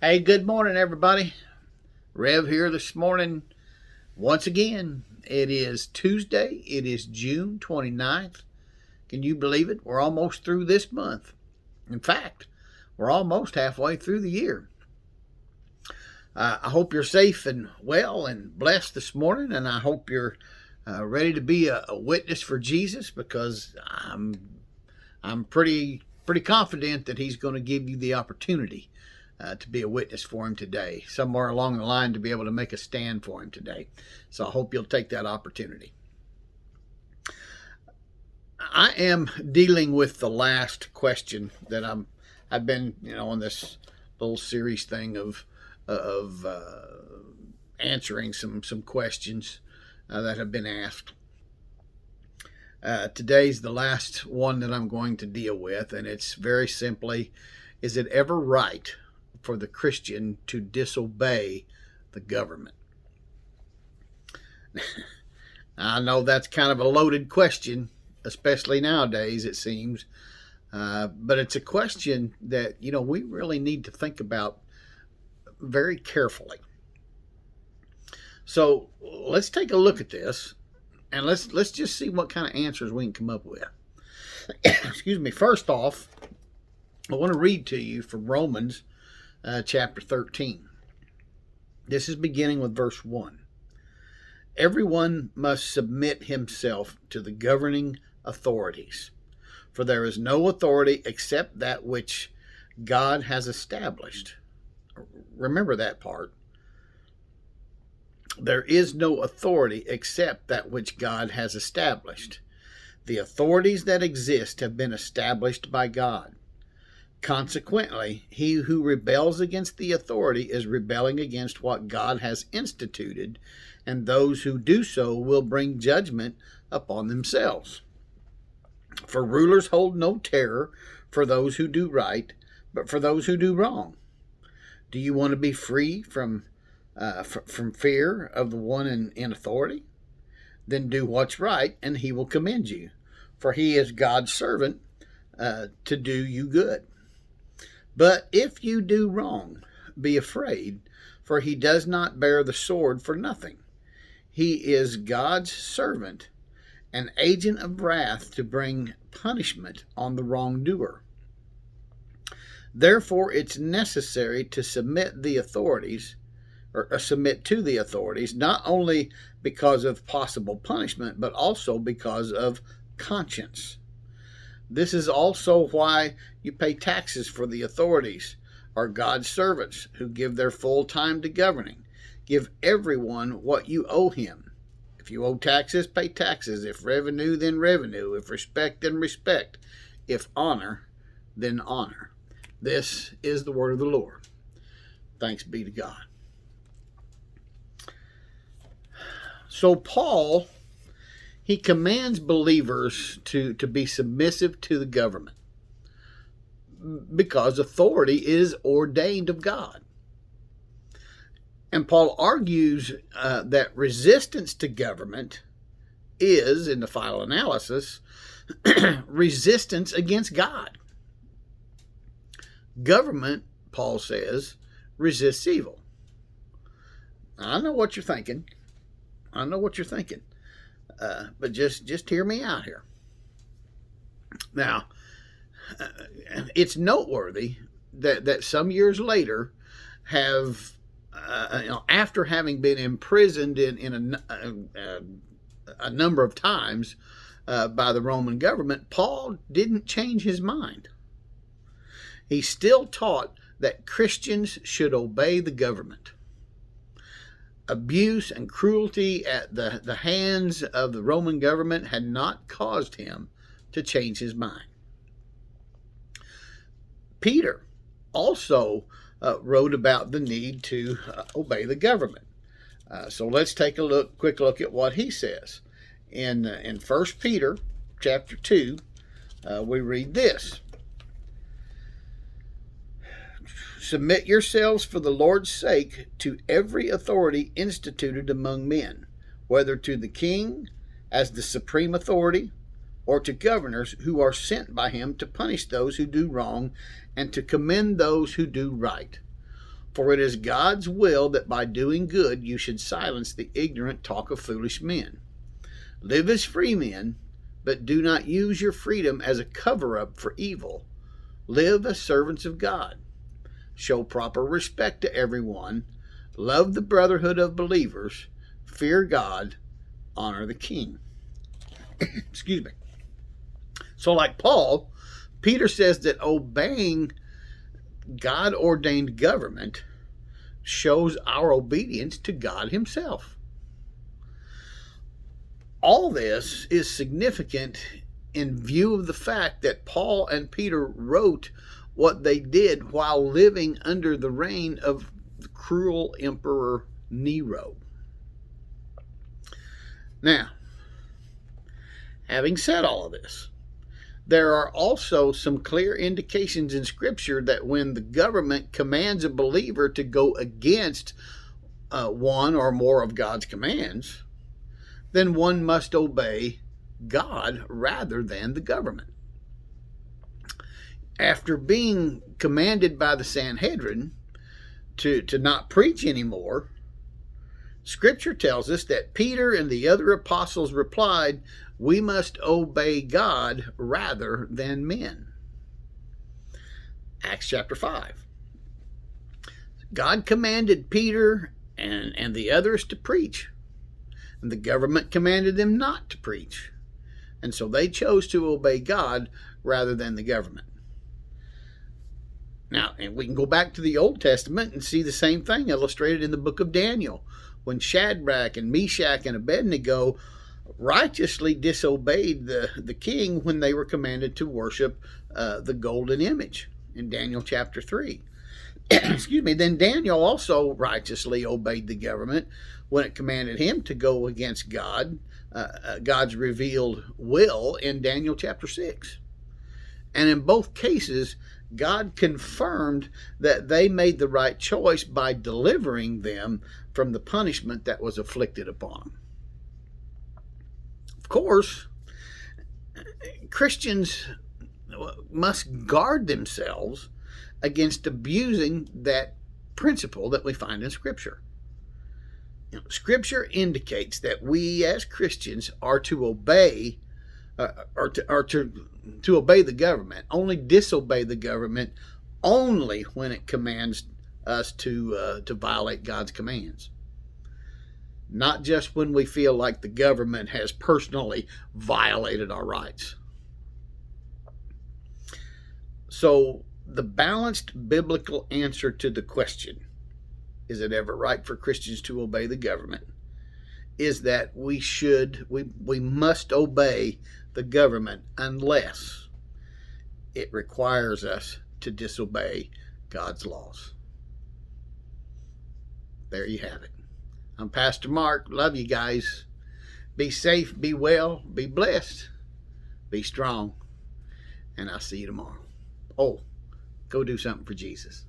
Hey, good morning, everybody. Rev here this morning. Once again, it is Tuesday. It is June 29th. Can you believe it? We're almost through this month. In fact, we're almost halfway through the year. I hope you're safe and well and blessed this morning, and I hope you're ready to be a witness for Jesus, because I'm pretty confident that He's going to give you the opportunity to be a witness for Him today, somewhere along the line to be able to make a stand for Him today. So I hope you'll take that opportunity. I am dealing with the last question that I've been, on this little series thing of answering some questions that have been asked. Today's the last one that I'm going to deal with, and it's very simply: is it ever right for the Christian to disobey the government? I know that's kind of a loaded question, especially nowadays, it seems. But it's a question that, we really need to think about very carefully. So let's take a look at this, and let's just see what kind of answers we can come up with. Excuse me. First off, I want to read to you from Romans chapter 13. This is beginning with verse 1. Everyone must submit himself to the governing authorities, for there is no authority except that which God has established. Remember that part. There is no authority except that which God has established. The authorities that exist have been established by God. Consequently, he who rebels against the authority is rebelling against what God has instituted, and those who do so will bring judgment upon themselves. For rulers hold no terror for those who do right, but for those who do wrong. Do you want to be free from fear of the one in authority? Then do what's right, and he will commend you, for he is God's servant to do you good. But if you do wrong, be afraid, for he does not bear the sword for nothing. He is God's servant, an agent of wrath to bring punishment on the wrongdoer. Therefore, it's necessary to submit to the authorities, not only because of possible punishment, but also because of conscience. This is also why you pay taxes, for the authorities are God's servants who give their full time to governing. Give everyone what you owe him. If you owe taxes, pay taxes. If revenue, then revenue. If respect, then respect. If honor, then honor. This is the word of the Lord. Thanks be to God. So Paul, he commands believers to be submissive to the government, because authority is ordained of God. And Paul argues that resistance to government is, in the final analysis, resistance against God. Government, Paul says, resists evil. I know what you're thinking. But just hear me out here. Now, it's noteworthy that some years later have, after having been imprisoned in a number of times by the Roman government, Paul didn't change his mind. He still taught that Christians should obey the government. Abuse and cruelty at the hands of the Roman government had not caused him to change his mind. Peter also wrote about the need to obey the government. So let's take a quick look at what he says. In 1 Peter chapter 2, we read this. Submit yourselves for the Lord's sake to every authority instituted among men, whether to the king as the supreme authority, or to governors who are sent by him to punish those who do wrong and to commend those who do right. For it is God's will that by doing good you should silence the ignorant talk of foolish men. Live as free men, but do not use your freedom as a cover-up for evil. Live as servants of God. Show proper respect to everyone. Love the brotherhood of believers. Fear God. Honor the king. Excuse me. So like Paul, Peter says that obeying God-ordained government shows our obedience to God himself. All this is significant in view of the fact that Paul and Peter wrote what they did while living under the reign of the cruel Emperor Nero. Now, having said all of this, there are also some clear indications in Scripture that when the government commands a believer to go against one or more of God's commands, then one must obey God rather than the government. After being commanded by the Sanhedrin to not preach anymore, Scripture tells us that Peter and the other apostles replied, "We must obey God rather than men." Acts chapter 5. God commanded Peter and the others to preach, and the government commanded them not to preach. And so they chose to obey God rather than the government. Now, and we can go back to the Old Testament and see the same thing illustrated in the book of Daniel, when Shadrach and Meshach and Abednego righteously disobeyed the king when they were commanded to worship the golden image in Daniel chapter 3. Excuse me. Then Daniel also righteously obeyed the government when it commanded him to go against God's revealed will in Daniel chapter 6. And in both cases, God confirmed that they made the right choice by delivering them from the punishment that was afflicted upon them. Of course, Christians must guard themselves against abusing that principle that we find in Scripture. Scripture indicates that we as Christians are to obey to obey the government, only disobey the government only when it commands us to violate God's commands. Not just when we feel like the government has personally violated our rights. So, the balanced biblical answer to the question, is it ever right for Christians to obey the government, is that we must obey the government unless it requires us to disobey God's laws. There you have it. I'm Pastor Mark. Love you guys. Be safe, be well, be blessed, be strong, and I'll see you tomorrow. Oh, go do something for Jesus.